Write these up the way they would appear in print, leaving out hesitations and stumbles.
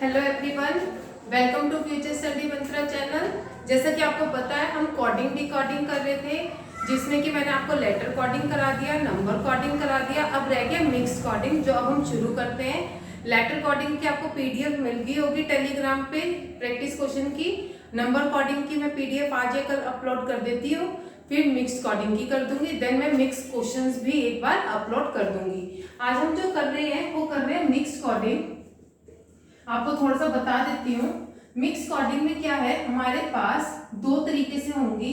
Hello everyone, welcome to future study mantra channel. जैसा कि आपको पता है हम कोडिंग डिकोडिंग कर रहे थे, जिसमें कि मैंने आपको लेटर कोडिंग करा दिया, नंबर कोडिंग करा दिया। अब रह गया मिक्स कोडिंग, जो अब हम शुरू करते हैं। लेटर कोडिंग की आपको पीडीएफ मिल गई होगी टेलीग्राम पे प्रैक्टिस क्वेश्चन की। नंबर कोडिंग की मैं पीडीएफ आज कल अपलोड कर देती हूँ, फिर मिक्स कोडिंग की कर दूंगी, देन मैं मिक्स क्वेश्चंस भी एक बार अपलोड कर दूंगी। आज हम जो कर रहे हैं वो कर रहे हैं मिक्स कोडिंग। आपको थोड़ा सा बता देती हूँ। मिक्स कोडिंग में क्या है, हमारे पास दो तरीके से होंगी।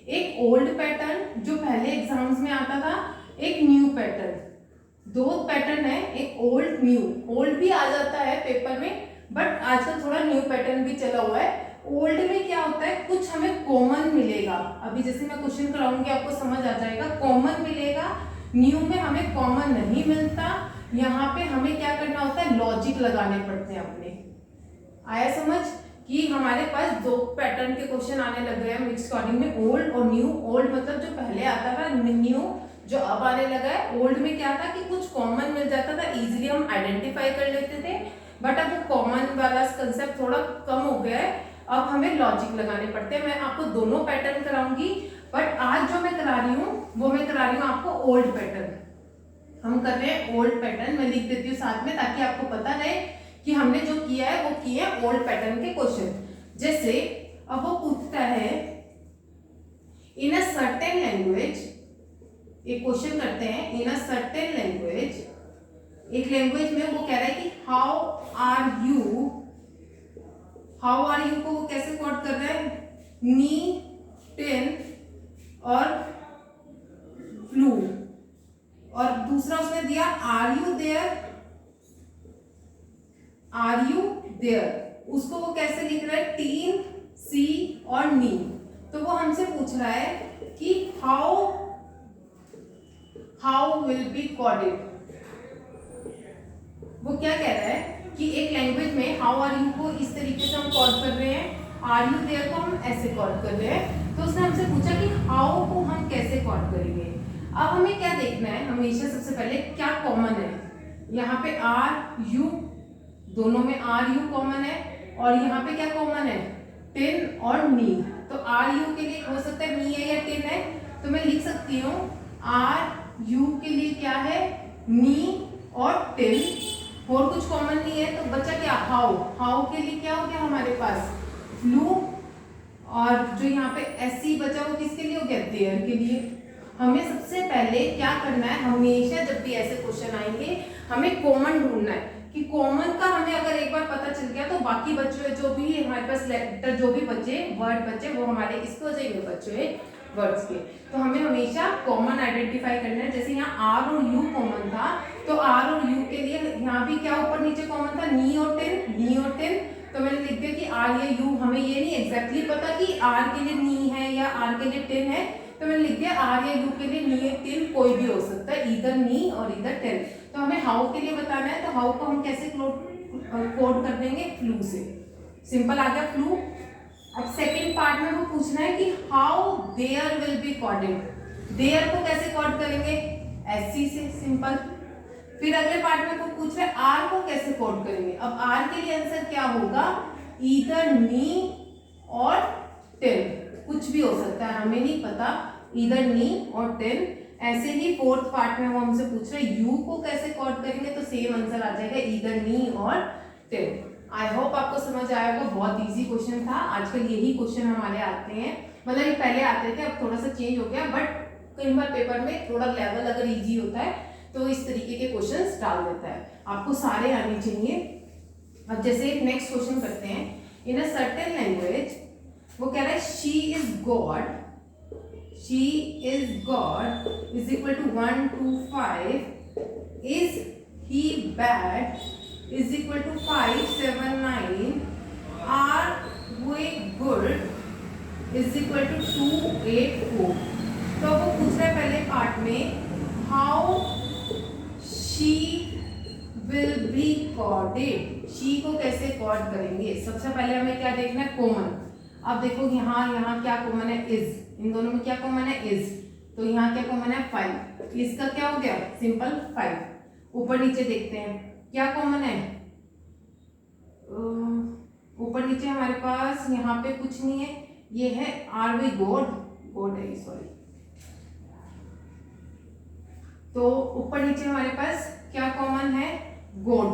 एक ओल्ड पैटर्न जो पहले एग्जाम्स में आता था, एक न्यू पैटर्न। दो पैटर्न है, एक ओल्ड न्यू। ओल्ड भी आ जाता है पेपर में, बट आजकल थोड़ा न्यू पैटर्न भी चला हुआ है। ओल्ड में क्या होता है, कुछ हमें कॉमन मिलेगा। अभी जैसे मैं क्वेश्चन कराऊंगी आपको समझ आ जाएगा, कॉमन मिलेगा। न्यू में हमें कॉमन नहीं मिलता। यहाँ पे हमें क्या करना होता है, लॉजिक लगाने पड़ते हैं अपने। आया समझ कि हमारे पास दो पैटर्न के क्वेश्चन आने लग गए हैं मिक्स कोडिंग में, ओल्ड और न्यू। ओल्ड मतलब जो पहले आता था, न्यू जो अब आने लगा है। ओल्ड में क्या था कि कुछ कॉमन मिल जाता था, इजीली हम आइडेंटिफाई कर लेते थे, बट अब वो कॉमन वाला कंसेप्ट थोड़ा कम हो गया है। अब हमें लॉजिक लगाने पड़ते हैं। मैं आपको दोनों पैटर्न कराऊंगी, बट आज जो मैं करा रही हूँ वो मैं करा रही हूँ आपको ओल्ड पैटर्न। हम कर रहे हैं ओल्ड पैटर्न, मैं लिख देती हूँ साथ में ताकि आपको पता रहे कि हमने जो किया है वो किए हैं ओल्ड पैटर्न के क्वेश्चन। जैसे अब वो पूछता है इन अ सर्टेन लैंग्वेज, एक क्वेश्चन करते हैं इन अ सर्टेन लैंग्वेज। एक लैंग्वेज में वो कह रहा है कि how are you. How are you को वो कैसे कोड कर रहा है, नी, टिन और फ्लू। और दूसरा उसने दिया are you there, are you there. उसको वो कैसे लिख रहा है, टीन, सी और नी। तो वो हमसे पूछ रहा है कि हाउ विल बी कोडेड। वो क्या कह रहा है कि एक लैंग्वेज में हाउ आर यू को इस तरीके से हम कोड कर रहे हैं, आर यू देयर को हम ऐसे कोड कर रहे हैं। तो उसने हमसे पूछा कि हाउ को हम कैसे कोड करेंगे। अब हमें क्या देखना है, हमेशा सबसे पहले क्या कॉमन है। यहाँ पे आर यू, दोनों में आर यू कॉमन है, और यहाँ पे क्या कॉमन है, टिन और नी। तो आर यू के लिए हो सकता है नी है या टिन है, तो मैं लिख सकती हूँ आर यू के लिए क्या है, नी और टिन। और कुछ कॉमन नहीं है, तो बचा क्या, हाउ। हाउ के लिए क्या हो गया हमारे पास, फ्लू। और जो यहाँ पे एस बचा वो किसके लिए हो गया, देयर के लिए। हमें सबसे पहले क्या करना है, हमेशा जब भी ऐसे क्वेश्चन आएंगे हमें कॉमन ढूंढना है कि कॉमन का हमें अगर एक बार पता चल गया तो बाकी बच्चे जो भी हमारे पास लेटर जो भी बचे, वर्ड बचे, वो हमारे किसके हो जाएंगे, बच्चे वर्ड्स के। तो हमें हमेशा कॉमन आइडेंटिफाई करना है। जैसे यहाँ आर और यू कॉमन था, तो आर और यू के लिए यहाँ भी क्या ऊपर नीचे कॉमन था, नी और टिन, नी और टिन। तो मैंने लिख दिया कि आर या यू, हमें ये नहीं एग्जैक्टली पता कि आर के लिए नी है या आर के लिए टिन है, तो मैंने लिख दिया आर या यू के लिए नी या टिन कोई भी हो सकता है, इधर नी और इधर टिन। तो हमें हाउ के लिए बताना है, तो हाउ को हम कैसे कोड कर देंगे, फ्लू से। सिंपल आ गया फ्लू। अब सेकंड पार्ट में वो पूछना है कि how there will be coded. There को कैसे कोड करेंगे, एससी से, सिंपल। फिर अगले पार्ट में वो पूछ रहे हैं आर को कैसे कोड करेंगे। अब आर के लिए आंसर क्या होगा, इधर नी और टिन, कुछ भी हो सकता है, हमें नहीं पता, इधर नी और टिन। ऐसे ही फोर्थ पार्ट में वो हमसे पूछ रहे यू को कैसे कोड करेंगे, तो सेम आंसर आ जाएगा, इधर नी और टिन। आई होप आपको समझ आया होगा, बहुत इजी क्वेश्चन था। आजकल यही क्वेश्चन हमारे आते हैं, मतलब ये पहले आते थे, अब थोड़ा सा चेंज हो गया, बट कई बार पेपर में थोड़ा लेवल अगर इजी होता है तो इस तरीके के क्वेश्चंस डाल देता है। आपको सारे आने चाहिए। अब जैसे एक नेक्स्ट क्वेश्चन करते हैं, इन अ सर्टेन लैंग्वेज वो कह रहा है she is god, she is god is equal to 1 to 5, is he bad is equal to 5 7 9, are we good is equal to 2 8 4। तो वो पूछ रहा है पहले पार्ट में how she will be coded. She को कैसे कोड करेंगे, सबसे पहले हमें क्या देखना है, कॉमन। अब देखो यहाँ क्या कॉमन है, इज। इन दोनों में क्या कॉमन है, इज। तो यहाँ क्या कॉमन है, 5। इसका क्या हो गया, सिंपल 5। ऊपर नीचे देखते हैं क्या कॉमन है, ऊपर नीचे हमारे पास यहाँ पे कुछ नहीं है, ये है आर वी गॉड, गॉड है सॉरी। तो ऊपर नीचे हमारे पास क्या कॉमन है, गॉड,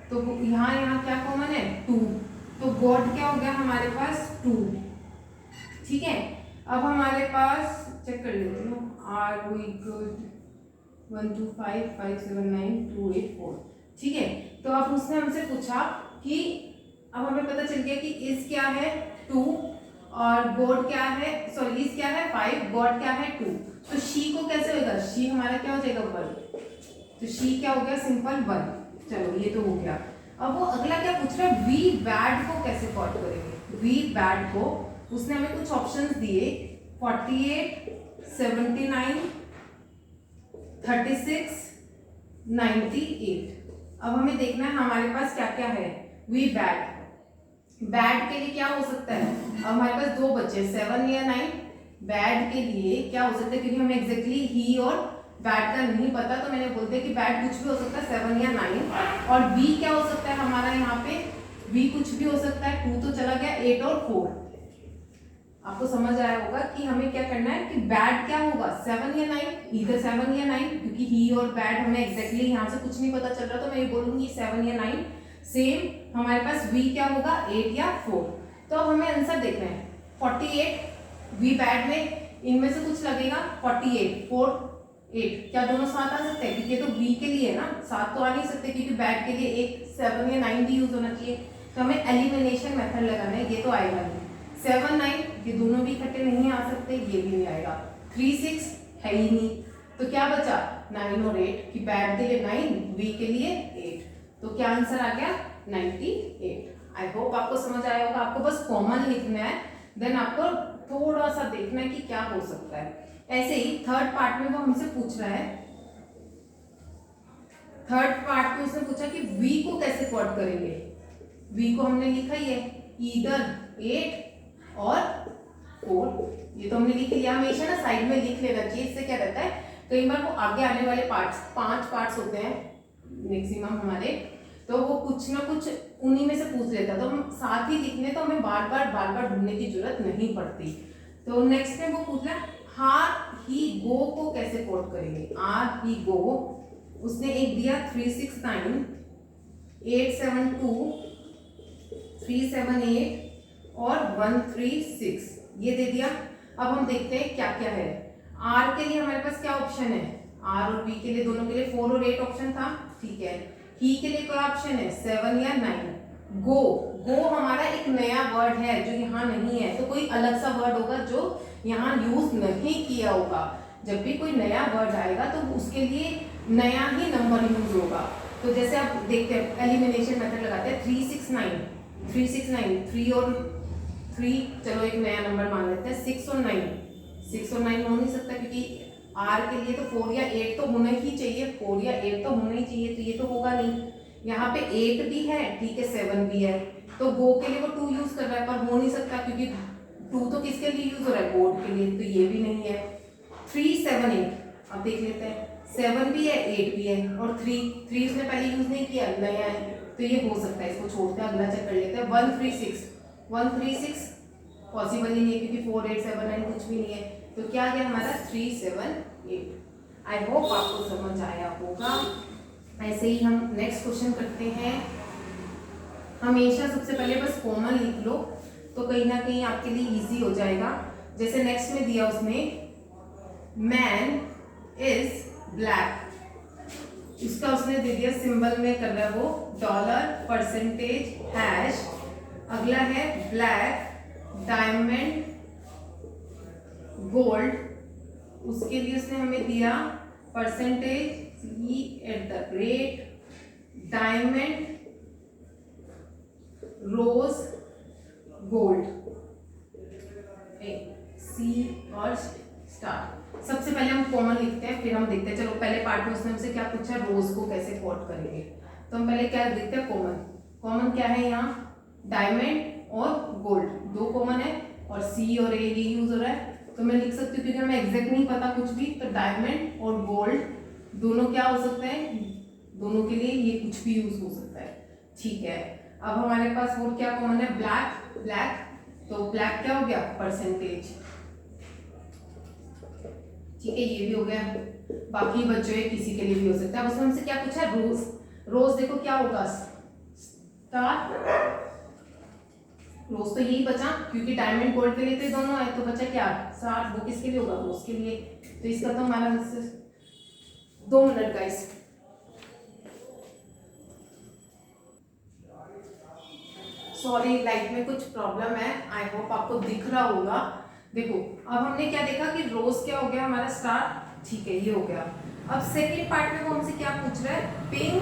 तो यहाँ क्या कॉमन है, 2, तो गॉड क्या हो गया हमारे पास 2, ठीक है। अब हमारे पास चेक कर लेती हूँ, आर वी गॉड 1 2 5 5 7 9 2 8 4, ठीक है। तो अब उसने हमसे पूछा कि अब हमें पता चल गया कि इस क्या है 2 और गॉड क्या है, सॉरी इस क्या है 5, गॉड क्या है 2, तो शी को कैसे होगा, शी हमारा क्या हो जाएगा 1, तो शी क्या हो गया सिंपल 1। चलो ये तो हो गया। अब वो अगला क्या पूछ रहा है, वी बैड को कैसे कॉल करेंगे, वी बैड को उसने हमें कुछ ऑप्शंस दिए 48 79 36 98। अब हमें देखना है हमारे पास क्या क्या है, वी बैड, बैड के लिए क्या हो सकता है, अब हमारे पास 2 बच्चे 7 या 9, बैड के लिए क्या हो सकता है, क्योंकि हमें एग्जैक्टली ही और बैड का नहीं पता, तो मैंने बोलते कि बैड कुछ भी हो सकता है 7 या 9, और बी क्या हो सकता है हमारा यहाँ पे, बी कुछ भी हो सकता है, 2 तो चला गया, 8 और 4। आपको समझ आया होगा कि हमें क्या करना है कि बैड क्या होगा 7 या 9, इधर 7 या 9, क्योंकि ही और बैड हमें एग्जैक्टली यहाँ से कुछ नहीं पता चल रहा, तो मैं ये बोलूंगी 7 या 9। सेम हमारे पास वी क्या होगा 8 या 4। तो अब हमें आंसर देखना है 48, वी बैड में इनमें से कुछ लगेगा 48 4 8, क्या दोनों साथ आ सकते हैं, क्योंकि तो वी के लिए है ना, साथ तो आ नहीं सकते क्योंकि बैड के लिए एक 7 या 9 भी यूज होना चाहिए, तो हमें एलिमिनेशन मेथड लगाना है, ये तो आएगा नहीं। 7 9 ये दोनों भी इकट्ठे नहीं आ सकते, ये भी नहीं आएगा, 3 6 है ही नहीं, तो क्या बचा 9 और 8, कि बैड के लिए 9 वी के लिए 8, तो क्या आंसर आ गया 98। आई होप आपको समझ आया होगा। आपको बस कॉमन लिखना है, देन आपको थोड़ा सा देखना है कि क्या हो सकता है। ऐसे ही थर्ड पार्ट में वो हमसे पूछ रहा है, थर्ड पार्ट में उसने पूछा कि वी को कैसे क्वाड करेंगे, वी को हमने लिखा ही है ईदर 8 और 4, ये तो हमने लिख लिया, हमेशा ना साइड में लिख लेना चाहिए, इससे क्या रहता है कई बार वो आगे आने वाले पार्ट्स 5 पार्ट्स होते हैं मैक्सिमम हमारे, तो वो कुछ ना कुछ उन्हीं में से पूछ लेता, तो हम साथ ही लिखने तो हमें बार बार ढूंढने की जरूरत नहीं पड़ती। तो नेक्स्ट में वो पूछ रहा है हार ही गो को कैसे कोड करेंगे, आर ही गो, उसने एक दिया 369 872 378 और 136, ये दे दिया। अब हम देखते हैं क्या क्या है। आर के लिए हमारे पास क्या ऑप्शन है, आर और बी के लिए दोनों के लिए 4 और 8 ऑप्शन था, ठीक है। ही के लिए क्या ऑप्शन है 7 या 9। गो, गो हमारा एक नया वर्ड है जो यहाँ नहीं है, तो कोई अलग सा वर्ड होगा जो यहाँ यूज नहीं किया होगा। जब भी कोई नया वर्ड आएगा तो उसके लिए नया ही नंबर यूज होगा। तो जैसे आप देखते हैं एलिमिनेशन मेथड लगाते हैं 369 3 और 3, चलो एक नया नंबर मान लेते हैं 6 और 9 हो नहीं सकता क्योंकि आर के लिए तो 4 या 8 तो होना ही चाहिए, 4 या 8 तो होना ही चाहिए, तो ये तो होगा नहीं। यहाँ पे 8 भी है, ठीक है 7 भी है, तो गो के लिए वो 2 यूज कर रहा है, पर हो नहीं सकता क्योंकि 2 तो किसके लिए यूज हो रहा है, बोर्ड के लिए, तो ये भी नहीं है। 3 7 8 अब देख लेते हैं, 7 भी है 8 भी है, और 3 उसने पहले यूज नहीं किया, नया है, तो ये हो सकता है, इसको छोड़ते हैं, अगला चेक कर लेते हैं। 136 पॉसिबल ही नहीं है क्योंकि 4 8 7 9 कुछ भी नहीं है, तो क्या गया हमारा 3 7 8। आई होप आपको समझ आया होगा। ऐसे ही हम नेक्स्ट क्वेश्चन करते हैं। हमेशा सबसे पहले बस कॉमन लिख लो तो कहीं ना कहीं आपके लिए इजी हो जाएगा। जैसे नेक्स्ट में दिया उसने मैन इज ब्लैक, इसका उसने दे दिया सिंबल में कर रहा है वो $% अगला है ब्लैक डायमंड गोल्ड, उसके लिए उसने हमें दिया %C@ diamond rose gold, C और स्टार। सबसे पहले हम कॉमन लिखते हैं, फिर हम देखते हैं। चलो पहले पार्ट में उसने हमसे क्या पूछा, रोज को कैसे कोड करेंगे, तो हम पहले क्या देखते हैं कॉमन क्या है यहाँ, डायमंड और गोल्ड, 2 कॉमन है, और C और A ये यूज हो रहा है, तो मैं लिख सकती हूँ क्योंकि हमें एग्जैक्ट नहीं पता कुछ भी, तो डायमंड और गोल्ड दोनों क्या हो सकते हैं, दोनों के लिए ये कुछ भी यूज हो सकता है, ठीक है। अब हमारे पास वो क्या कॉमन है, ब्लैक, ब्लैक, तो ब्लैक क्या हो गया, परसेंटेज। ठीक है, ये भी हो गया। बाकी बच्चों किसी के लिए भी हो सकता है। अब उसमें हमसे क्या पूछा है, रोज, रोज देखो क्या होगा, स्टार, रोज तो यही बचा क्योंकि डायमंड गोल्ड के लिए तो दोनों है, तो बचा क्या स्टार, वो किसके लिए होगा, रोज के लिए। तो इसका तो हमारा answer, 2 minute guys. Sorry, light में कुछ प्रॉब्लम है, आई होप आपको दिख रहा होगा। देखो अब हमने क्या देखा कि रोज क्या हो गया हमारा, स्टार, ठीक है ये हो गया। अब सेकेंड पार्ट में वो हमसे क्या पूछ रहा है, पिंक,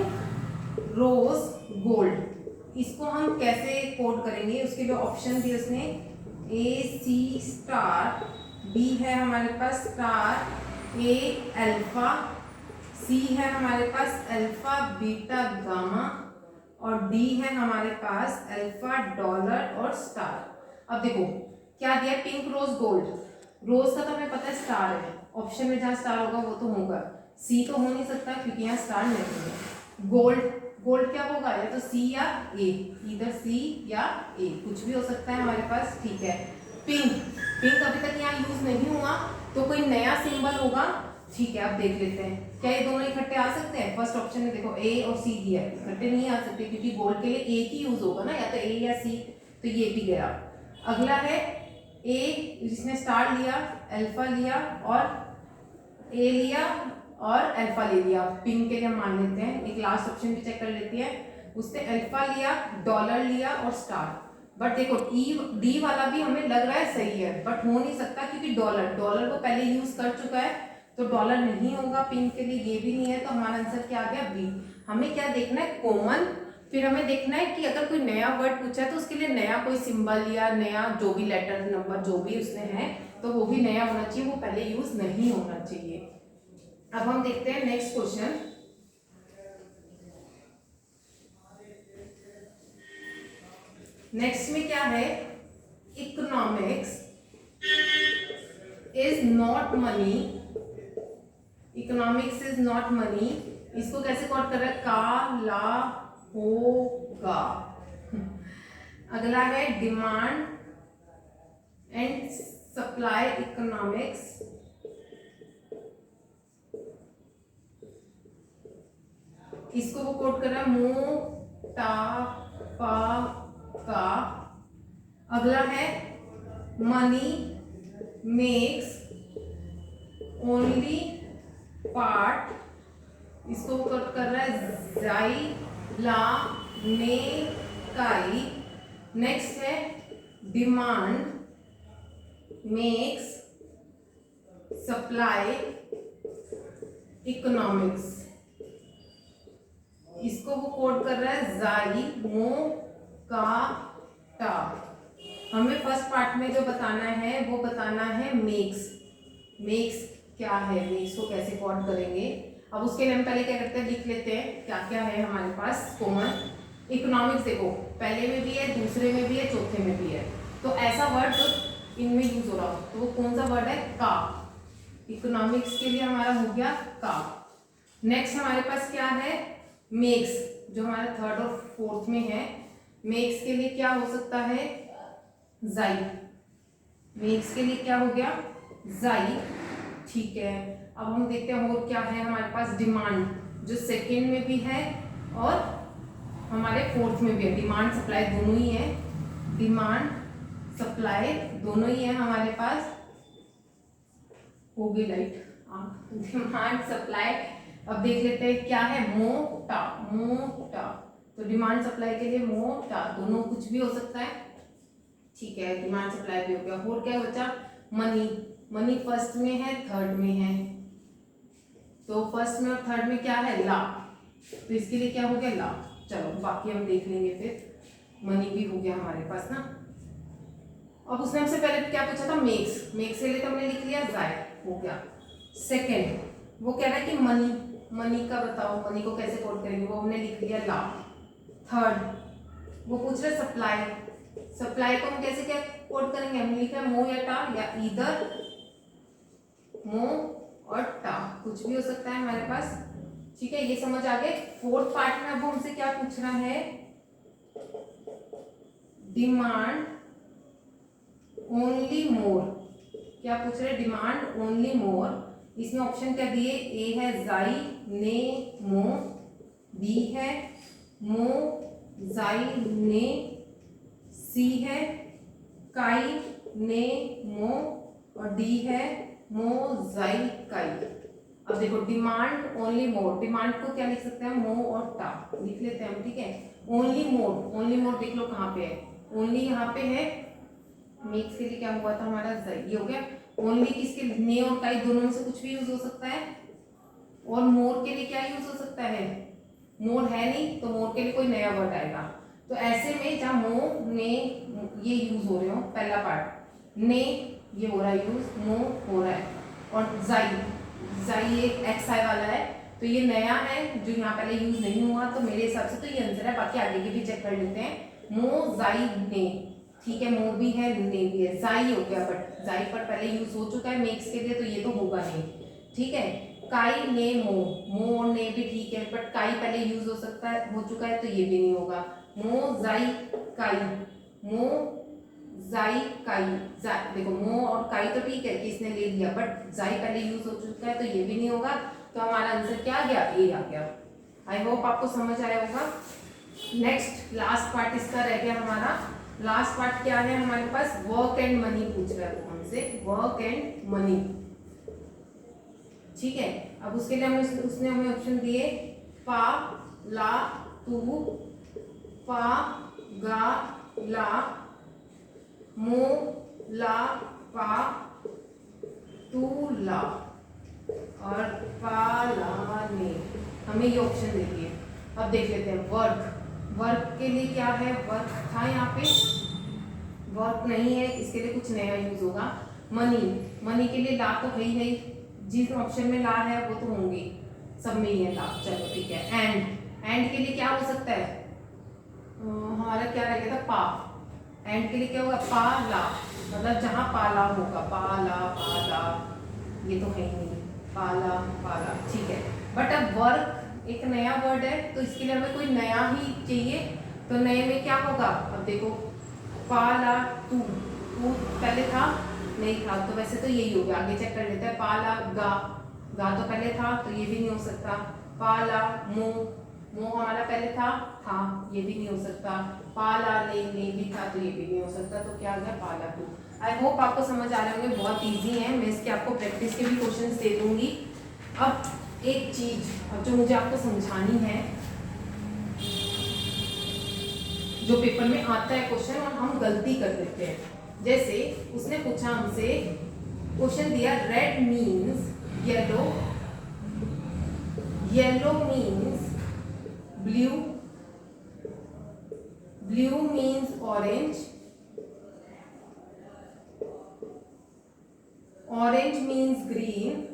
रोज, गोल्ड, इसको हम कैसे कोड करेंगे, उसके लिए ऑप्शन दिए उसने, ए सी स्टार, बी है हमारे पास स्टार, ए अल्फा, सी है हमारे पास अल्फा बीटा गामा, और डी है हमारे पास अल्फा डॉलर और स्टार। अब देखो क्या दिया, पिंक रोज गोल्ड, रोज का तो हमें पता है स्टार है, ऑप्शन में जहाँ स्टार होगा वो तो होगा, सी तो हो नहीं सकता क्योंकि यहाँ स्टार नहीं है। गोल्ड, गोल्ड क्या होगा, या तो सी या ए, इधर सी या ए, कुछ भी हो सकता है हमारे पास, ठीक है। पिंक, पिंक अभी तक यहाँ यूज नहीं हुआ, तो कोई नया सिंबल होगा, ठीक है। अब देख लेते हैं क्या ये दोनों इकट्ठे आ सकते हैं। फर्स्ट ऑप्शन में देखो ए और सी दिया है, इकट्ठे नहीं आ सकते क्योंकि गोल्ड के लिए एक ही यूज होगा ना, या तो ए या सी, तो ये भी गया। अगला है ए, जिसने स्टार लिया, अल्फा लिया और ए लिया और अल्फा ले लिया, पिंक के लिए हम मान लेते हैं। एक लास्ट ऑप्शन भी चेक कर लेते हैं, उसने अल्फा लिया, डॉलर लिया और स्टार। बट देखो ई डी वाला भी हमें लग रहा है सही है, बट हो नहीं सकता क्योंकि डॉलर, डॉलर को पहले यूज कर चुका है, तो डॉलर नहीं होगा पिंक के लिए, ये भी नहीं है, तो हमारा आंसर क्या आ गया, बी। हमें क्या देखना है, कॉमन, फिर हमें देखना है कि अगर कोई नया वर्ड पूछा है तो उसके लिए नया कोई सिंबल या नया जो भी लेटर नंबर जो भी उसने है, तो वो भी नया होना चाहिए, वो पहले यूज नहीं होना चाहिए। अब हम देखते हैं नेक्स्ट क्वेश्चन। नेक्स्ट में क्या है, economics is not money, economics is not money, इसको कैसे कोड कर रहा है, का ला होगा। अगला है डिमांड एंड सप्लाई इकोनॉमिक्स, इसको वो कोड कर रहा है मोटा पा का। अगला है मनी मेक्स ओनली पार्ट, इसको वो कोड कर रहा है जाई ला ने काई। नेक्स्ट है डिमांड मेक्स सप्लाई इकोनॉमिक्स, इसको वो कोड कर रहा है जाई मो का टा। हमें फर्स्ट पार्ट में जो बताना है वो बताना है मेक्स, मेक्स क्या है, मेक्स को कैसे कोड करेंगे। अब उसके लिए हम पहले क्या करते हैं, लिख लेते हैं क्या क्या है हमारे पास कॉमन। इकोनॉमिक्स देखो पहले में भी है, दूसरे में भी है, चौथे में भी है, तो ऐसा वर्ड जो इनमें यूज हो रहा हो तो वो कौन सा वर्ड है, का। इकोनॉमिक्स के लिए हमारा हो गया का। नेक्स्ट हमारे पास क्या है, मेक्स, जो हमारा थर्ड और फोर्थ में है, मेक्स के लिए क्या हो सकता है, जाई, मेक्स के लिए क्या हो गया, जाई, ठीक है। अब हम देखते हैं और क्या है हमारे पास, डिमांड, जो सेकेंड में भी है और हमारे फोर्थ में भी है, डिमांड सप्लाई दोनों ही है, डिमांड सप्लाई दोनों ही है हमारे पास, हो गई लाइट, डिमांड सप्लाई। अब देख लेते हैं क्या है, मोटा, मोटा, तो डिमांड सप्लाई के लिए मोटा, दोनों कुछ भी हो सकता है, ठीक है, डिमांड सप्लाई भी हो गया। और क्या बचा, मनी, मनी फर्स्ट में है, थर्ड में है, तो फर्स्ट में और थर्ड में क्या है, ला, तो इसके लिए क्या हो गया, ला। चलो बाकी हम देख लेंगे फिर। मनी भी हो गया हमारे पास ना। अब उसने हमसे पहले क्या पूछा था, मेक्स, मेक्स के लिए तो हमने लिख लिया जाए, हो गया। सेकेंड वो कह रहा है कि मनी, मनी का बताओ, मनी को कैसे कोड करेंगे, वो हमने लिख लिया ला। थर्ड वो पूछ रहे सप्लाई, सप्लाई को हम कैसे क्या कोड करेंगे, हमने लिखा है मो या टा, या इधर मो और टा, कुछ भी हो सकता है हमारे पास, ठीक है, ये समझ आ गए। फोर्थ पार्ट में अब हमसे क्या पूछ रहा है, डिमांड ओनली मोर। क्या पूछ रहे? डिमांड ओनली मोर। इसमें ऑप्शन क्या दिए? ए है जाई ने मो, बी है मो जाई ने, सी है काई ने मो, और डी है मो जाई काई। अब देखो डिमांड ओनली मोर, डिमांड को क्या लिख सकते हैं? मो और टा लिख लेते हैं हम, ठीक है। ओनली मोर, ओनली मोर देख लो कहाँ पे है? ओनली यहाँ पे है। मेक्स के लिए क्या हुआ था हमारा? ये हो गया। ओनली किसके? ने और काई दोनों में से कुछ भी यूज हो सकता है। और मोर के लिए क्या यूज हो सकता है? मोर है नहीं तो मोर के लिए कोई नया वर्ड आएगा। तो ऐसे में जहाँ मो ने ये यूज हो रहे हो, पहला पार्ट ने ये हो रहा है यूज, मो हो रहा है, और जाई, जाई एक एक्स आई वाला है तो ये नया है जो यहाँ पहले यूज नहीं हुआ, तो मेरे हिसाब से तो ये आंसर है। बाकी आगे के भी चेक कर लेते हैं। मो जाई ने, ठीक है, मो भी है ने भी है, जाई हो गया, बट जाई पर पहले यूज हो चुका है मेक्स के लिए, तो ये तो होगा नहीं, ठीक है। काई ने मो, मो और ने भी ठीक है, बट काई पहले यूज हो सकता है, हो चुका है, तो ये भी नहीं होगा। मो जाई काई, मो जाई काई, देखो मो और काई तो ठीक है कि इसने ले लिया, बट जाई पहले यूज हो चुका है तो ये भी नहीं होगा। तो हमारा आंसर क्या आ गया? ए आ गया। आई होप आपको समझ आया होगा। नेक्स्ट लास्ट पार्ट इसका रह गया हमारा। लास्ट पार्ट क्या है हमारे पास? वर्क एंड मनी पूछ रहा है वो हमसे, वर्क एंड मनी, ठीक है। अब उसके लिए उसने हमें ऑप्शन दिए पा ला तू, पा गा ला, मो ला पा, तू ला, और पा ला ने, हमें ये ऑप्शन दे दिए। अब देख लेते हैं वर्क। वर्क के लिए क्या है? वर्क था यहाँ पे, वर्क नहीं है, इसके लिए कुछ नया यूज होगा। मनी, मनी के लिए ला तो है ही नहीं, जिस ऑप्शन में ला है वो तो होंगे, सब में ही है ला, चलो ठीक है। एंड के लिए क्या हो सकता है? हमारा क्या रह गया था? पा। एंड के लिए क्या होगा? पा ला, मतलब जहाँ पाला होगा, पाला पाला, ये तो है ही नहीं, पाला पाला, ठीक है। बट अब वर्क एक नया वर्ड है तो इसके लिए हमें कोई नया ही चाहिए, तो नए में क्या होगा? अब देखो पाला तू, तू पहले था नहीं था, तो वैसे तो यही हो गया। आगे चेक कर लेते हैं। पाला गा, गा तो पहले था तो ये भी नहीं हो सकता। पाला मो, मो हमारा पहले था ये भी नहीं हो सकता। पाला ले भी था तो ये भी नहीं हो सकता। तो क्या आ गया? पाला तू। आई होप आपको समझ आ रहे होंगे, बहुत इजी है। मैं इसके आपको प्रैक्टिस के भी क्वेश्चंस दे दूंगी। अब एक चीज जो मुझे आपको समझानी है, जो पेपर में आता है क्वेश्चन और हम गलती कर देते हैं। जैसे उसने पूछा हमसे, क्वेश्चन दिया red means yellow, yellow means blue, blue means orange, orange means green,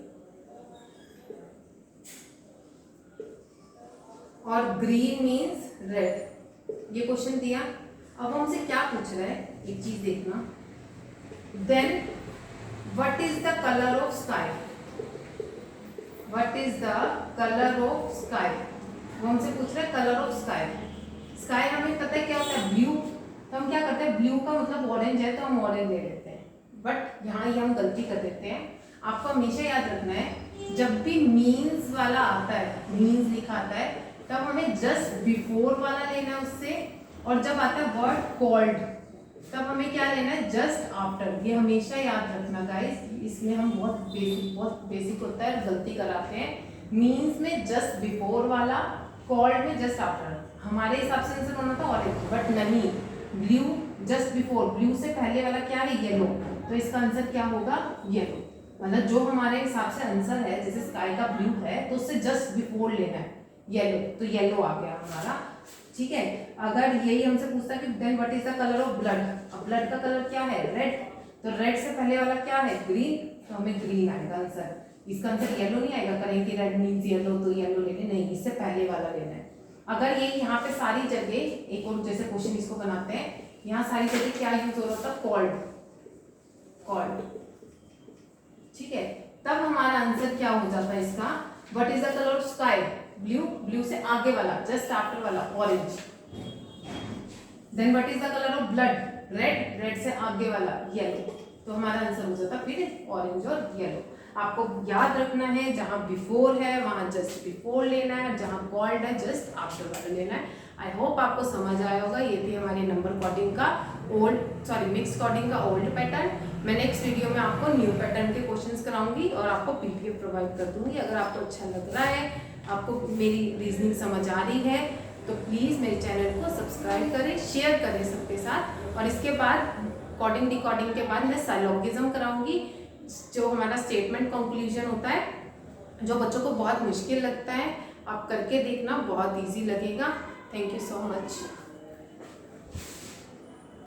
और ग्रीन मीन्स रेड। ये क्वेश्चन दिया। अब हमसे क्या पूछ रहा है, एक चीज देखना। Then what is the colour of sky, what is the colour of sky, वो हमसे पूछ रहा है कलर ऑफ स्काई। स्काई हमें पता है क्या होता है? ब्लू। तो हम क्या करते हैं? ब्लू का मतलब ऑरेंज है तो हम ऑरेंज ले लेते हैं, बट यहाँ ये हम गलती कर देते हैं। आपको हमेशा याद रखना है, जब भी मीन्स वाला आता है, मीन्स लिखा आता है, तब हमें जस्ट बिफोर वाला लेना है उससे, और जब आता है वर्ड कॉल्ड तब हमें क्या लेना है? Just after. ये हमेशा याद रखना गाइस, इसमें हम बहुत बेसिक होता है, गलती कराते हैं। मीन्स में जस्ट बिफोर वाला, कॉल्ड में जस्ट आफ्टर। हमारे हिसाब से आंसर होना था ऑरेंज, बट नहीं, ब्लू जस्ट बिफोर, ब्लू से पहले वाला क्या है? येलो। तो इसका आंसर क्या होगा? येलो। मतलब जो हमारे हिसाब से आंसर है, जैसे स्काई का ब्लू है तो उससे जस्ट बिफोर लेना है येलो, तो येलो आ गया हमारा, ठीक है। अगर यही हमसे पूछता है कि then what is the colour of blood, अब ब्लड का कलर क्या है? रेड। तो रेड से पहले वाला क्या है? ग्रीन, तो हमें ग्रीन आएगा आंसर। इसका आंसर येलो नहीं आएगा, करें कि रेड मीन्स येलो तो येलो लेने, नहीं, इससे पहले वाला लेना है। अगर ये यहाँ पे सारी जगह, एक और जैसे क्वेश्चन इसको बनाते हैं, यहाँ सारी जगह क्या यूज हो रहा था? कॉल्ड, कॉल्ड, ठीक है। तब हमारा आंसर क्या हो जाता है इसका? What is the colour of sky? Blue, blue से आगे वाला, जस्ट आफ्टर वाला orange, then what is the colour of blood? Red. Red से आगे वाला येलो। तो हमारा आंसर हो जाता फिर ऑरेंज और येलो। आपको याद रखना है, जहां बिफोर है वहां जस्ट बिफोर लेना है, जहां कॉल्ड है जस्ट आफ्टर वाला लेना है। आई होप आपको समझ आया होगा। ये थी हमारी नंबर कोडिंग का मिक्स कोडिंग का ओल्ड पैटर्न। मैं नेक्स्ट वीडियो में आपको न्यू पैटर्न के क्वेश्चंस कराऊंगी और आपको पीडीएफ प्रोवाइड कर दूंगी। अगर आपको अच्छा लग रहा है, आपको मेरी रीजनिंग समझ आ रही है, तो प्लीज़ मेरे चैनल को सब्सक्राइब करें, शेयर करें सबके साथ। और इसके बाद कोडिंग डिकोडिंग के बाद मैं साइलोगिज्म कराऊंगी, जो हमारा स्टेटमेंट कंक्लूजन होता है, जो बच्चों को बहुत मुश्किल लगता है। आप करके देखना, बहुत ईजी लगेगा। Thank you so much.